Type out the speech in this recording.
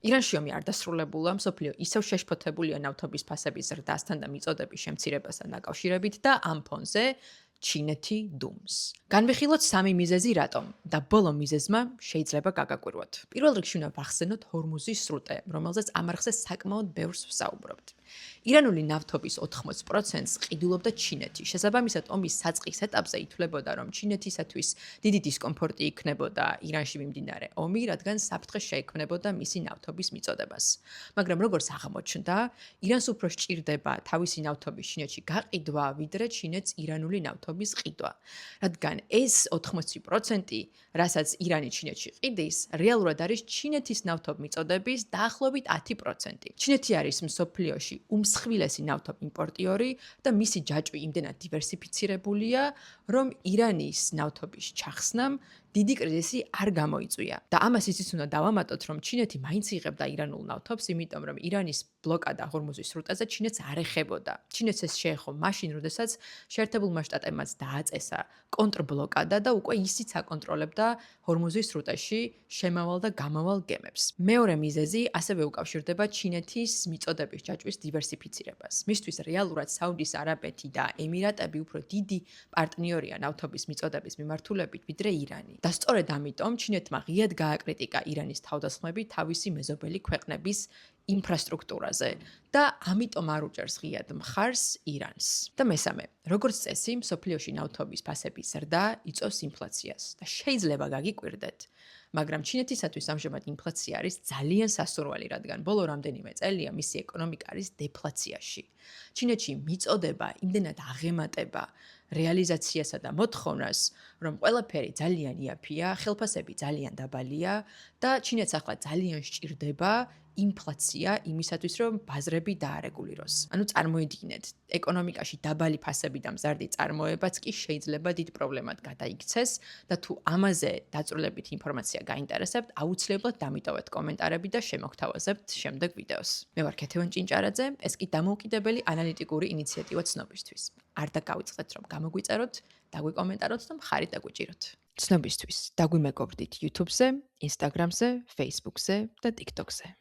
ირანში ომი არ დასრულებულა, მსოფლიო ისევ შეშფოთებულია ნავთობის ფასების ზრდასთან და მიწოდების შემცირებასთან დაკავშირებით და ამ ფონზე ჩინეთი დუმს. განვიხილოთ სამი მიზეზი რატომ და ბოლო მიზეზმა შეიძლება გაგაკვირვოთ. პირველ რიგში უნდა ვახსენოთ ჰორმუზის სრუტე, რომელზეც ამ არხზე საკმაოდ ბევრს ვსაუბრობთ. ირანული ნავთობის 80%-ს ყიდულობდა ჩინეთი. შესაბამისად, ომის საწყის ეტაპზე ითვლებოდა, რომ ჩინეთისათვის დიდი დისკომფორტი იქნებოდა ირანში მიმდინარე ომი, რადგან საფრთხე შეექმნებოდა მისი ნავთობის მიწოდებას. მაგრამ როგორც აღმოჩნდა, ირანს უფრო სჭირდება თავისი ნავთობის ჩინეთში გაყიდვა, ვიდრე ჩინეთს ირანული ნავთობის ყიდვა. რადგან ეს 80%, რასაც ირანი ჩინეთში ყიდის, რეალურად არის ჩინეთის ნავთობმიწოდების დაახლოებით 10%. ჩინეთი არის მსოფლიოში უმსხვილესი ნავთობიმპორტიორი და მისი ჯაჭვი იმდენად დივერსიფიცირებულია, რომ ირანის ნავთობის ჩახსნამ დიდი კრიზისი არ გამოიწვია. და ამას ისიც უნდა დავამატოთ, რომ ჩინეთი მაინც იღებდა ირანულ ნავთობს, იმიტომ რომ ირანის ბლოკადა ჰორმუზის სრუტეზე ჩინეთს არ ეხებოდა. ჩინეთს ეს შეეხო მაშინ, როდესაც შეერთებულმა შტატებმაც დააწესა კონტრბლოკადა და უკვე ისიც აკონტროლებდა ჰორმუზის სრუტეში შემავალ და გამავალ გემებს. მეორე მიზეზი ასევე უკავშირდება ჩინეთის მიწოდების ჯაჭვის დივერსიფიცირებას. მისთვის რეალურად საუდის არაბეთი და ემირატები უფრო დიდი პარტნიორია ნავთობის მიწოდების მიმართულებით, ვიდრე ირანი. და სწორედ ამიტომ ჩინეთმა ღიად გააკრიტიკა ირანის თავდასხმები თავისი მეზობელი ქვეყნების ინფრასტრუქტურაზე და ამიტომ არ უჭერს ღიად მხარს ირანს. და მესამე, როგორც წესი, მსოფლიოში ნავთობის ფასების ზრდა იწვევს ინფლაციას და შეიძლება გაგიკვირდეთ, მაგრამ ჩინეთისათვის ამჟამად ინფლაცია არის ძალიან სასურველი, რადგან ბოლო რამდენიმე წელია მისი ეკონომიკა არის დეფლაციაში. ჩინეთში მიწოდება იმდენად აღემატება რეალიზაციასა და მოთხოვნას, რომ ყველაფერი ძალიან იაფია, ხელფასები ძალიან დაბალია და ჩინეთს ახლა ძალიან სჭირდება ინფლაცია იმისათვის, რომ ბაზრები დაარეგულიროს. ანუ წარმოიდგინეთ, ეკონომიკაში დაბალი ფასები და მზარდი წარმოებაც კი შეიძლება დიდ პრობლემად გადაიქცეს და თუ ამაზე დაწვრილებით ინფორმაცია გაინტერესებთ, აუცილებლად დამიტოვეთ კომენტარები და შემოგთავაზებთ შემდეგ ვიდეოს. მე ვარ ქეთევან ჭინჭარაძე, ეს კი დამოუკიდებელი ანალიტიკური ინიციატივა ცნობისთვის. არ დაგავიწყდეთ, რომ გამოგვიწეროთ, დაგვიკომენტაროთ და მხარით დაგვიჭიროთ. ცნობისთვის დაგვიმეგობრდით YouTube-ზე, Instagram-ზე, Facebook-ზე და TikTok-ზე.